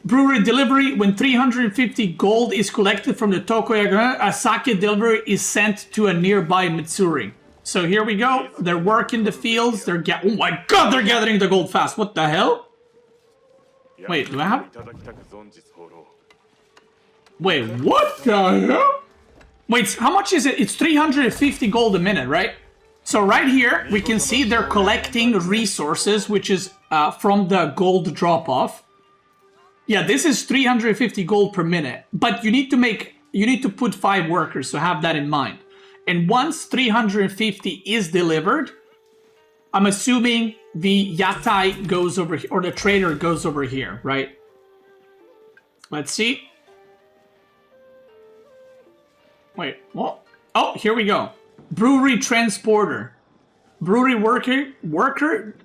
brewery delivery, when 350 gold is collected from the Tokoyaga, a sake delivery is sent to a nearby Matsuri. So here we go, they're working the fields, oh my god, they're gathering the gold fast, what the hell? Wait, do I have? Wait, what the hell? Wait, how much is it? It's 350 gold a minute, right? So right here, we can see they're collecting resources, which is from the gold drop-off. Yeah, this is 350 gold per minute, but you need to put 5 workers, so have that in mind. And once 350 is delivered, I'm assuming the Yatai goes over here, or the trader goes over here, right? Let's see. Wait, what? Oh, here we go. Brewery transporter. Brewery worker,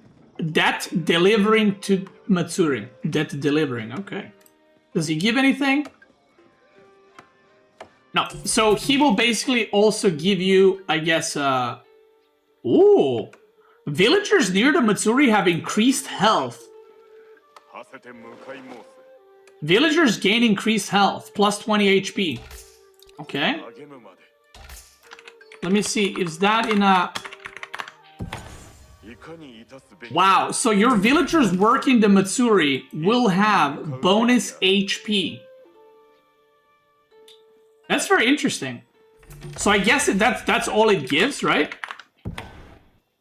debt delivering to Matsuri. Debt delivering, okay. Does he give anything? No, so he will basically also give you, I guess, ooh. Villagers near the Matsuri have increased health. Villagers gain increased health, plus 20 HP. Okay. Let me see, is that in a... Wow, so your villagers working the Matsuri will have bonus HP. That's very interesting. So I guess that's all it gives, right?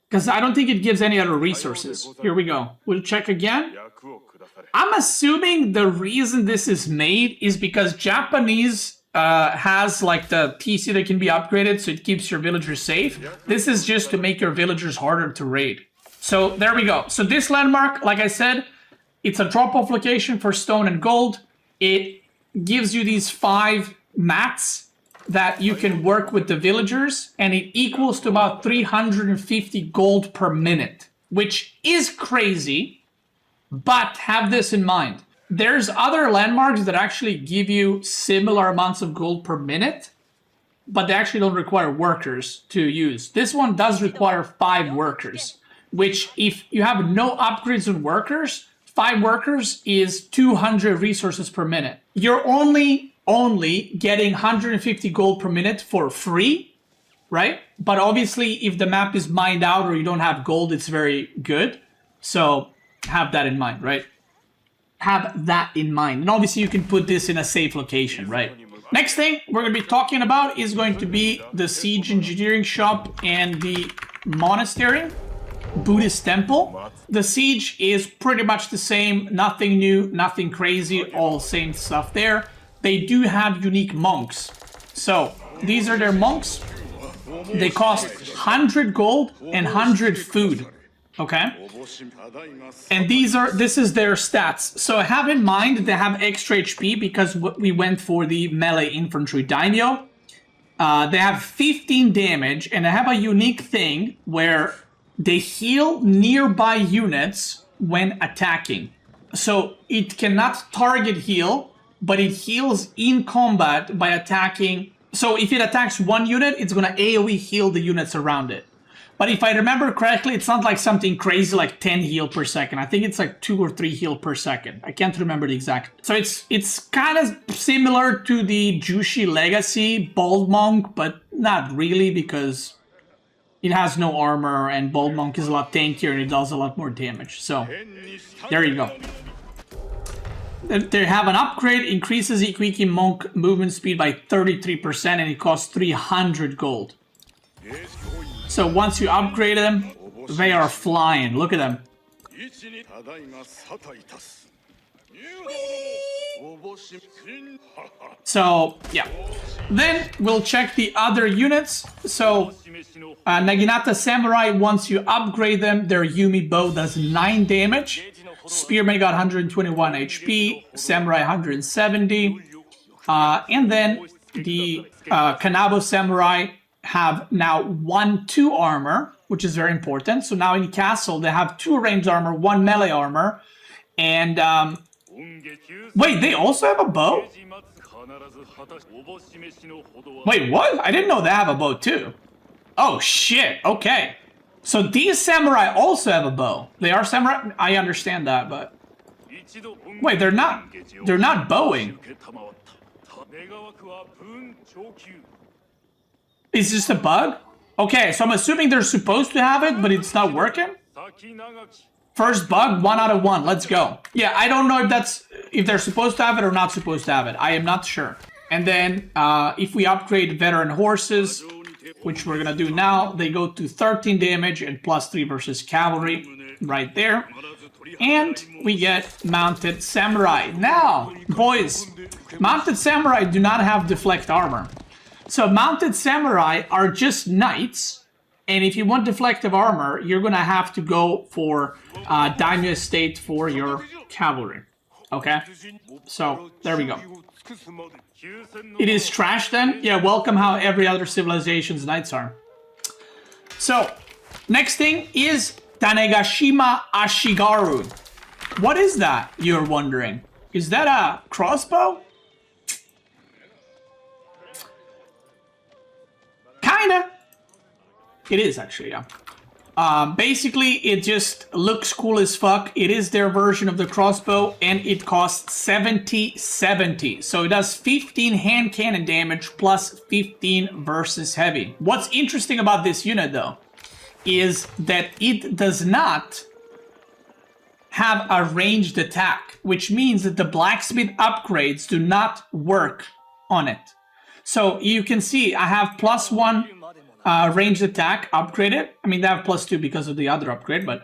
Because I don't think it gives any other resources. Here we go. We'll check again. I'm assuming the reason this is made is because Japanese has like the PC that can be upgraded, so it keeps your villagers safe. This is just to make your villagers harder to raid. So there we go. So this landmark, like I said, it's a drop-off location for stone and gold. It gives you these 5 mats that you can work with the villagers, and it equals to about 350 gold per minute, which is crazy. But have this in mind. There's other landmarks that actually give you similar amounts of gold per minute, but they actually don't require workers to use. This one does require 5 workers, which if you have no upgrades on workers, 5 workers is 200 resources per minute. You're only getting 150 gold per minute for free, right? But obviously if the map is mined out or you don't have gold, it's very good. So have that in mind, right? Have that in mind. And obviously you can put this in a safe location, right? Next thing we're going to be talking about is going to be the siege engineering shop and the monastery, Buddhist temple. The siege is pretty much the same, nothing new, nothing crazy, all same stuff there. They do have unique monks. So these are their monks. They cost 100 gold and 100 food. Okay, and this is their stats. So have in mind they have extra HP because we went for the melee infantry daimyo. They have 15 damage and they have a unique thing where they heal nearby units when attacking. So it cannot target heal, but it heals in combat by attacking. So if it attacks one unit, it's gonna AoE heal the units around it. But if I remember correctly, it's not like something crazy like 10 heal per second. I think it's like 2 or 3 heal per second. I can't remember the exact. So it's kind of similar to the Jushi Legacy Bald Monk, but not really because it has no armor and Bald Monk is a lot tankier and it does a lot more damage. So there you go. They have an upgrade, increases Ikki Monk movement speed by 33% and it costs 300 gold. So once you upgrade them, they are flying. Look at them. So, yeah. Then we'll check the other units. So, Naginata Samurai, once you upgrade them, their Yumi bow does 9 damage. Spearman got 121 HP. Samurai 170. And then the Kanabo Samurai have now 1-2 armor, which is very important. So now in castle they have 2 ranged armor, 1 melee armor, and wait, they also have a bow? Wait, what? I didn't know they have a bow too. Oh shit, okay. So these samurai also have a bow. They are samurai? I understand that, but wait, they're not bowing. Is this a bug? Okay, so I'm assuming they're supposed to have it, but it's not working? First bug, 1 out of 1. Let's go. Yeah, I don't know if they're supposed to have it or not supposed to have it. I am not sure. And then if we upgrade veteran horses, which we're gonna do now, they go to 13 damage and +3 versus cavalry right there. And we get mounted samurai. Now, boys, mounted samurai do not have deflect armor. So mounted samurai are just knights, and if you want deflective armor, you're gonna have to go for Daimyo Estate for your cavalry. Okay? So, there we go. It is trash then? Yeah, welcome how every other civilization's knights are. So, next thing is Tanegashima Ashigaru. What is that, you're wondering? Is that a crossbow? Kinda. It is actually, yeah. Basically, it just looks cool as fuck. It is their version of the crossbow, and it costs 70. So it does 15 hand cannon damage plus 15 versus heavy. What's interesting about this unit, though, is that it does not have a ranged attack, which means that the blacksmith upgrades do not work on it. So you can see I have +1 ranged attack upgraded. I mean, they have +2 because of the other upgrade, but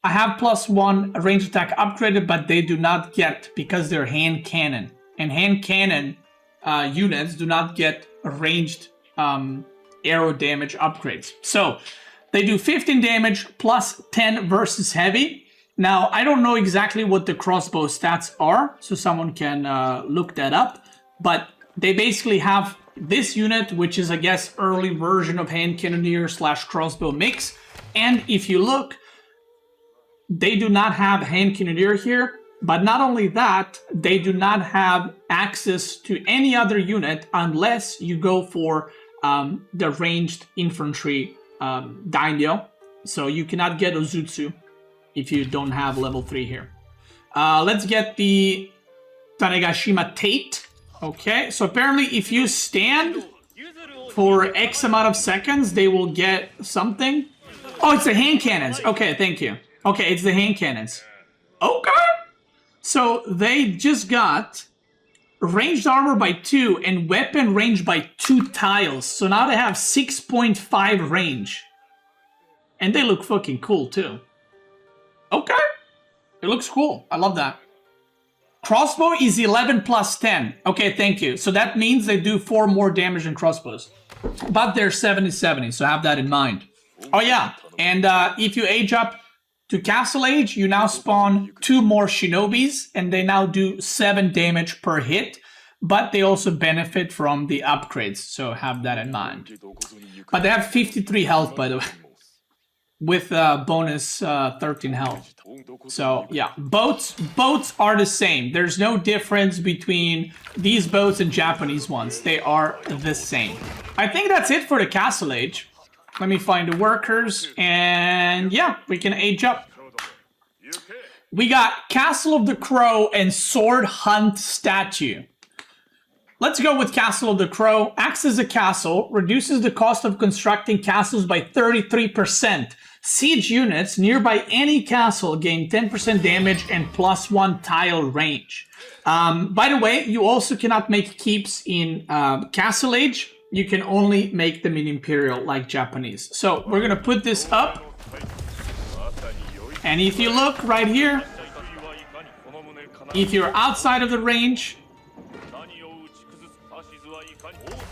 I have +1 ranged attack upgraded, but they do not get because they're hand cannon. And hand cannon units do not get ranged arrow damage upgrades. So they do 15 damage plus 10 versus heavy. Now, I don't know exactly what the crossbow stats are, so someone can look that up, but they basically have this unit, which is, I guess, early version of hand cannoneer / crossbow mix. And if you look, they do not have hand cannoneer here, but not only that, they do not have access to any other unit unless you go for the ranged infantry daimyo. So you cannot get Ozutsu if you don't have level 3 here. Let's get the Tanegashima Tate. Okay, so apparently if you stand for X amount of seconds, they will get something. Oh, it's the hand cannons. Okay, thank you. Okay, it's the hand cannons. Okay. So they just got ranged armor by 2 and weapon range by 2 tiles. So now they have 6.5 range. And they look fucking cool too. Okay. It looks cool. I love that. Crossbow is 11 plus 10. Okay, thank you. So that means they do 4 more damage than crossbows. But they're 70-70, so have that in mind. Oh yeah, and if you age up to Castle Age, you now spawn 2 more Shinobis, and they now do 7 damage per hit. But they also benefit from the upgrades, so have that in mind. But they have 53 health, by the way. With bonus 13 health. So yeah, boats are the same. There's no difference between these boats and Japanese ones. They are the same. I think that's it for the Castle Age. Let me find the workers, and yeah, we can age up. We got Castle of the Crow and Sword Hunt Statue. Let's go with Castle of the Crow. Acts as a castle, reduces the cost of constructing castles by 33%. Siege units nearby any castle gain 10% damage and +1 tile range. By the way, you also cannot make keeps in Castle Age. You can only make them in Imperial, like Japanese. So we're gonna put this up. And if you look right here, if you're outside of the range,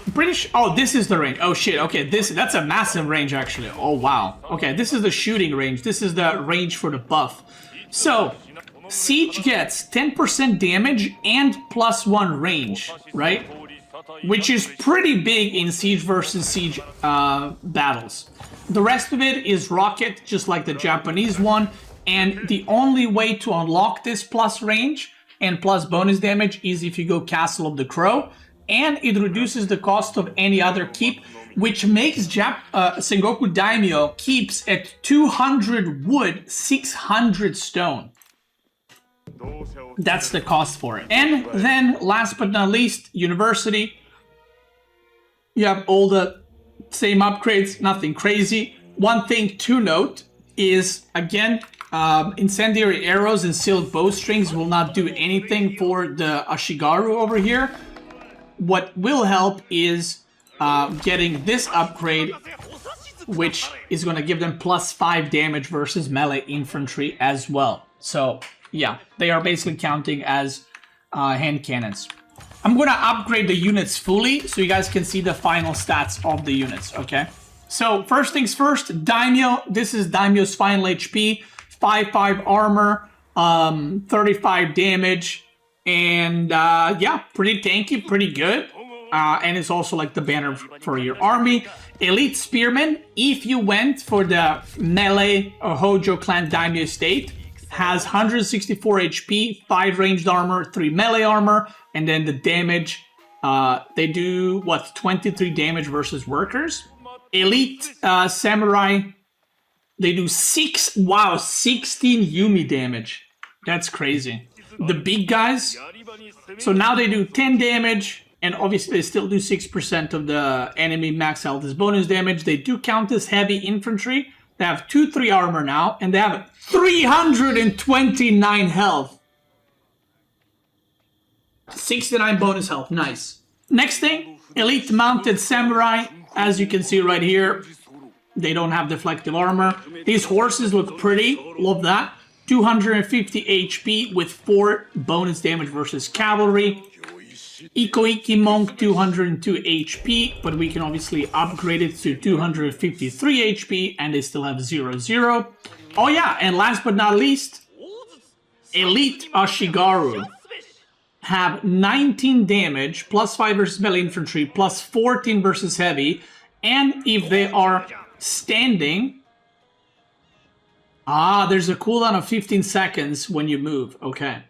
British. Oh, this is the range. Oh shit. Okay, that's a massive range actually. Oh wow. Okay, this is the shooting range. This is the range for the buff. So Siege gets 10% damage and +1 range, right? Which is pretty big in Siege versus Siege battles. The rest of it is rocket, just like the Japanese one. And the only way to unlock this plus range and plus bonus damage is if you go Castle of the Crow. And it reduces the cost of any other keep, which makes Sengoku Daimyo keeps at 200 wood, 600 stone. That's the cost for it. And then, last but not least, University. You have all the same upgrades, nothing crazy. One thing to note is, again, incendiary arrows and silk bowstrings will not do anything for the Ashigaru over here. What will help is getting this upgrade, which is going to give them +5 damage versus melee infantry as well. So, yeah, they are basically counting as hand cannons. I'm going to upgrade the units fully so you guys can see the final stats of the units, okay? So, first things first, Daimyo. This is Daimyo's final HP. 5/5 armor, 35 damage. And yeah, pretty tanky, pretty good. And it's also like the banner for your army. Elite Spearman, if you went for the melee Hojo Clan Daimyo Estate, has 164 HP, 5 ranged armor, 3 melee armor, and then the damage, they do, what, 23 damage versus workers. Elite Samurai, they do 16 Yumi damage. That's crazy. The big guys, so now they do 10 damage, and obviously they still do 6% of the enemy max health as bonus damage. They do count as heavy infantry. They have 2-3 armor now, and they have 329 health. 69 bonus health, nice. Next thing, Elite Mounted Samurai. As you can see right here, they don't have deflective armor. These horses look pretty, love that. 250 HP with 4 bonus damage versus cavalry. Ikko Monk, 202 HP, but we can obviously upgrade it to 253 HP, and they still have 0-0. Oh yeah, and last but not least, Elite Ashigaru have 19 damage, +5 versus melee infantry, +14 versus heavy, and if they are standing, Ah, there's a cooldown of 15 seconds when you move. Okay.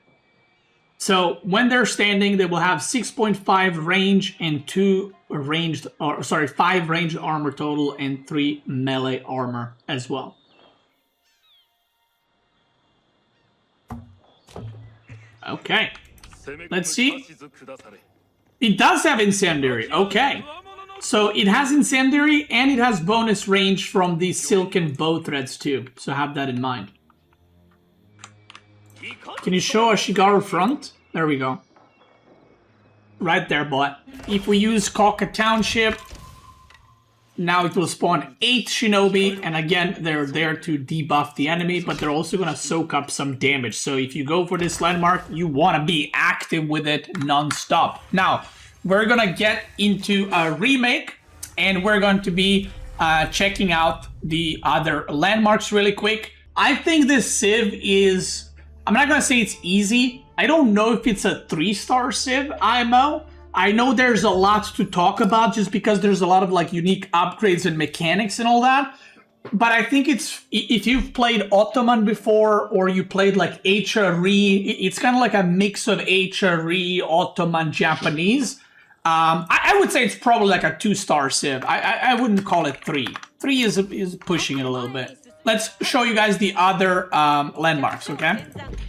So when they're standing, they will have 6.5 range and 5 ranged armor total and 3 melee armor as well. Okay. Let's see. It does have Incendiary. Okay. So it has Incendiary and it has bonus range from the silken bow threads too. So have that in mind. Can you show Ashigaru front? There we go. Right there, boy. If we use Koka Township, now it will spawn 8 Shinobi, and again, they're there to debuff the enemy, but they're also gonna soak up some damage. So if you go for this landmark, you wanna be active with it non-stop. Now, we're gonna get into a remake, and we're going to be checking out the other landmarks really quick. I think this Civ is... I'm not gonna say it's easy. I don't know if it's a 3-star Civ IMO. I know there's a lot to talk about just because there's a lot of like unique upgrades and mechanics and all that. But I think it's, if you've played Ottoman before or you played like HRE, it's kind of like a mix of HRE, Ottoman, Japanese. I would say it's probably like a 2-star Civ. I wouldn't call it 3. 3 is pushing it a little bit. Let's show you guys the other landmarks, okay?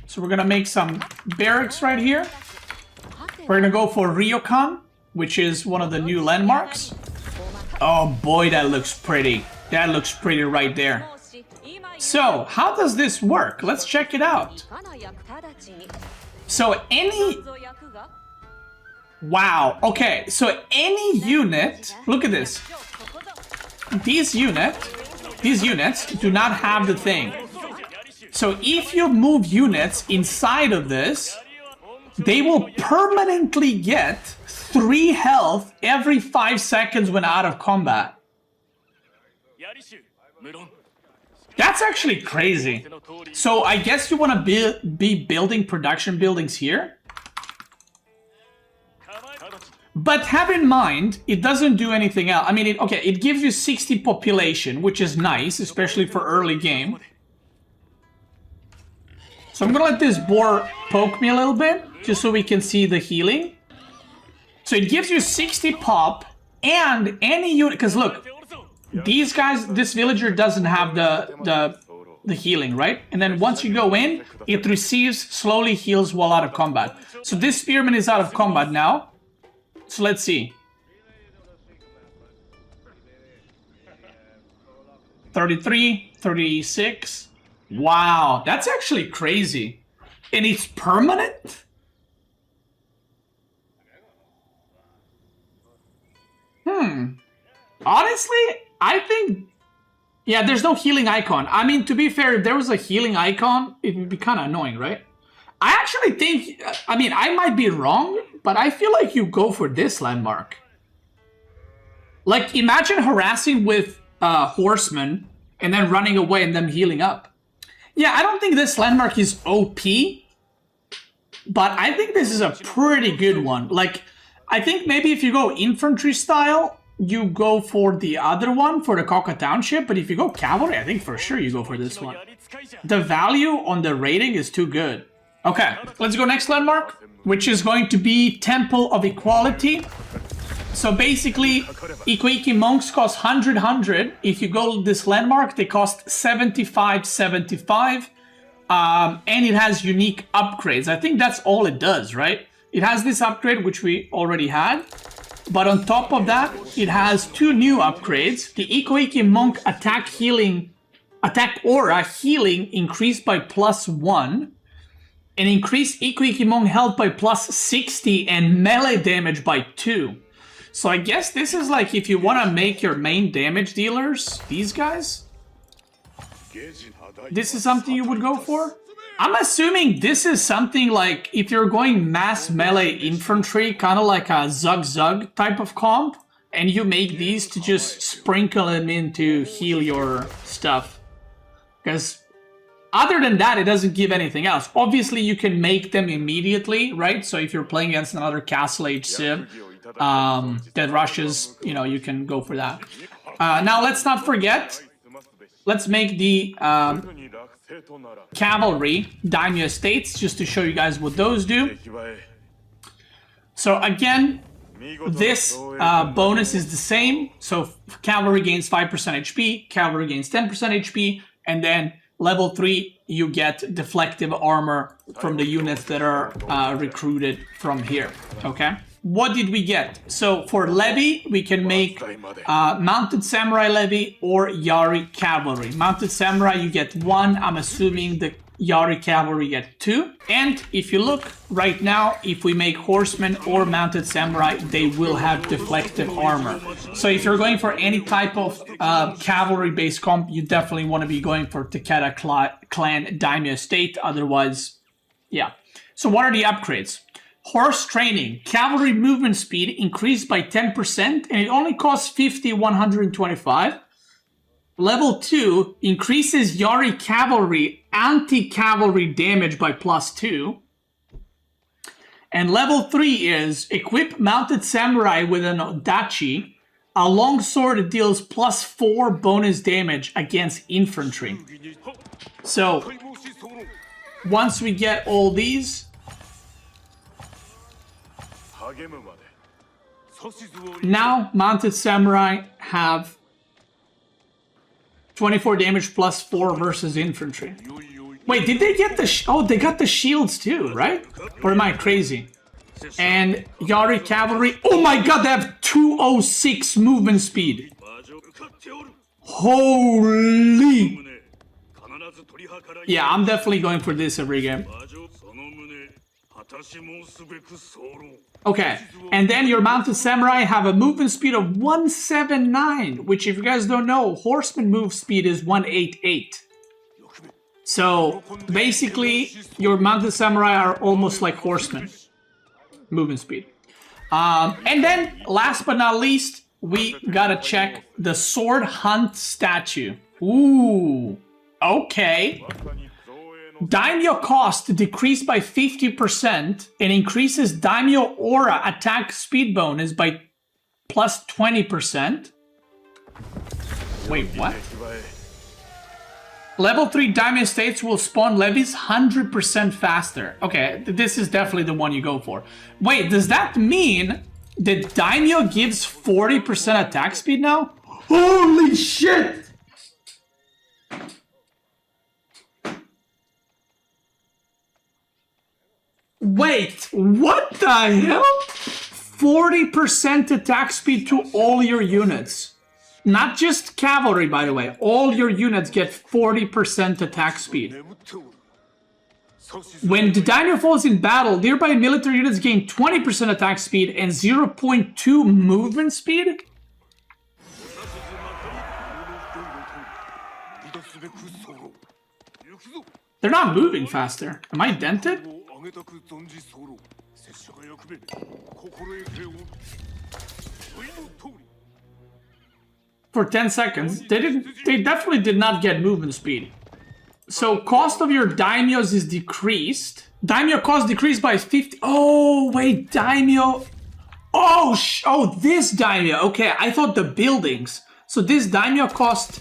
So we're gonna make some barracks right here. We're gonna go for Ryokan, which is one of the new landmarks. Oh boy, that looks pretty. That looks pretty right there. So, how does this work? Let's check it out. So any... Wow, okay, so any unit... Look at this. These units do not have the thing. So if you move units inside of this, they will permanently get 3 health every 5 seconds when out of combat. That's actually crazy. So I guess you want to be building production buildings here. But have in mind, it doesn't do anything else. I mean, it gives you 60 population, which is nice, especially for early game. So I'm gonna let this boar poke me a little bit, just so we can see the healing. So it gives you 60 pop, and any unit, because look, these guys, this villager doesn't have the healing, right? And then once you go in, it receives, slowly heals while out of combat. So this spearman is out of combat now. So let's see. 33, 36. Wow, that's actually crazy. And it's permanent? Honestly, I think... Yeah, there's no healing icon. I mean, to be fair, if there was a healing icon, it would be kind of annoying, right? I actually think... I mean, I might be wrong, but I feel like you go for this landmark. Like, imagine harassing with horsemen and then running away and them healing up. Yeah, I don't think this landmark is OP, but I think this is a pretty good one. Like, I think maybe if you go infantry style, you go for the other one, for the Koka Township, but if you go cavalry, I think for sure you go for this one. The value on the rating is too good. Okay, let's go next landmark, which is going to be Temple of Equality. So basically, Ikko monks cost 100. If you go to this landmark, they cost 75. And it has unique upgrades. I think that's all it does, right? It has this upgrade, which we already had. But on top of that, it has 2 new upgrades. The Ikko monk attack aura healing increased by +1. And increased Ikko monk health by +60 and melee damage by 2. So I guess this is like if you want to make your main damage dealers, these guys. This is something you would go for? I'm assuming this is something like if you're going mass melee infantry, kind of like a Zug type of comp, and you make these to just sprinkle them in to heal your stuff. Because other than that, it doesn't give anything else. Obviously, you can make them immediately, right? So if you're playing against another Castle Age Civ that rushes, you know, you can go for that. Now, let's not forget, let's make the Cavalry, Daimyo Estates, just to show you guys what those do. So again, this bonus is the same. So Cavalry gains 5% HP, Cavalry gains 10% HP, and then level 3, you get deflective armor from the units that are recruited from here, okay? What did we get? So for Levy, we can make Mounted Samurai Levy or Yari Cavalry. Mounted Samurai, you get 1. I'm assuming the Yari Cavalry get 2. And if you look right now, if we make Horsemen or Mounted Samurai, they will have deflective armor. So if you're going for any type of cavalry-based comp, you definitely want to be going for Takeda Clan Daimyo Estate. Otherwise, yeah. So what are the upgrades? Horse training, cavalry movement speed increased by 10%, and it only costs 125. Level 2 increases Yari Cavalry anti-cavalry damage by +2. And level 3 is equip Mounted Samurai with an Odachi, a longsword that deals +4 bonus damage against infantry. So once we get all these, now Mounted Samurai have 24 damage +4 versus infantry. Wait, did they get the... oh, they got the shields too, right? Or am I crazy? And Yari Cavalry... oh my god, they have 206 movement speed. Holy... yeah, I'm definitely going for this every game. Okay, and then your Mounted Samurai have a movement speed of 179, which if you guys don't know, Horseman move speed is 188. So basically, your Mounted Samurai are almost like Horsemen movement speed. And then, last but not least, we gotta check the Sword Hunt statue. Ooh, okay. Daimyo cost decreased by 50% and increases Daimyo Aura attack speed bonus by +20%. Wait, what? Level 3 Daimyo Estates will spawn levies 100% faster. Okay, this is definitely the one you go for. Wait, does that mean that Daimyo gives 40% attack speed now? Holy shit! Wait, what the hell? 40% attack speed to all your units. Not just cavalry, by the way. All your units get 40% attack speed. When the Daimyo falls in battle, nearby military units gain 20% attack speed and 0.2 movement speed? They're not moving faster. Am I dented? For 10 seconds, they definitely did not get movement speed. So cost of your daimyos is decreased. Daimyo cost decreased by 50. Oh, wait, daimyo. Oh, this daimyo. Okay, I thought the buildings. So this daimyo cost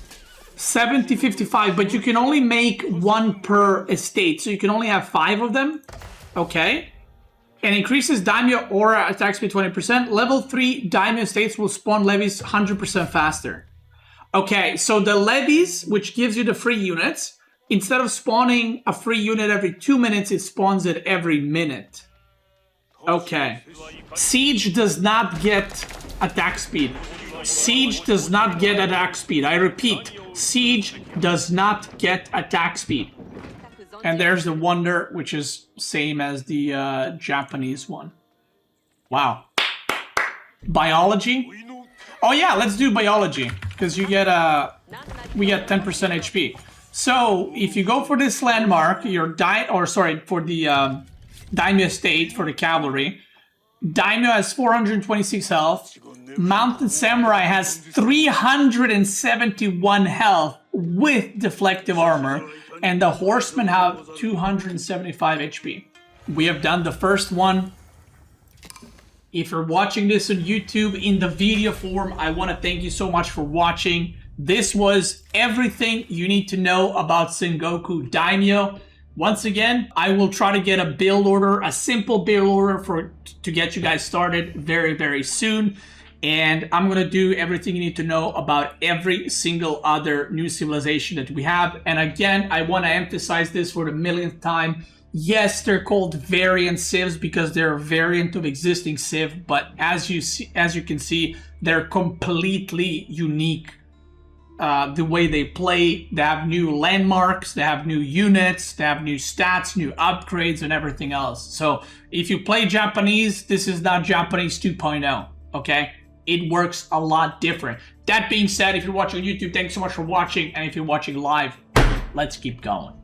70-55, but you can only make 1 per estate. So you can only have 5 of them. Okay. And increases Daimyo Aura attack speed 20%. Level 3 Daimyo Estates will spawn levies 100% faster. Okay, so the levies, which gives you the free units, instead of spawning a free unit every 2 minutes, it spawns it every minute. Okay. Siege does not get attack speed. Siege does not get attack speed. I repeat, Siege does not get attack speed. And there's the Wonder, which is same as the Japanese one. Wow. Biology? Oh yeah, let's do biology. Because you get we get 10% HP. So if you go for this landmark, for the Daimyo Estate, for the cavalry, Daimyo has 426 health. Mounted Samurai has 371 health with deflective armor. And the horsemen have 275 HP. We have done the first one. If you're watching this on YouTube in the video form, I want to thank you so much for watching. This was everything you need to know about Sengoku Daimyo. Once again, I will try to get a build order, a simple build order to get you guys started very, very soon. And I'm going to do everything you need to know about every single other new civilization that we have. And again, I want to emphasize this for the millionth time. Yes, they're called variant civs because they're a variant of existing civ, but as you can see, they're completely unique. The way they play, they have new landmarks, they have new units, they have new stats, new upgrades, and everything else. So if you play Japanese, this is not Japanese 2.0, okay? It works a lot different. That being said, if you're watching on YouTube, thanks so much for watching. And if you're watching live, let's keep going.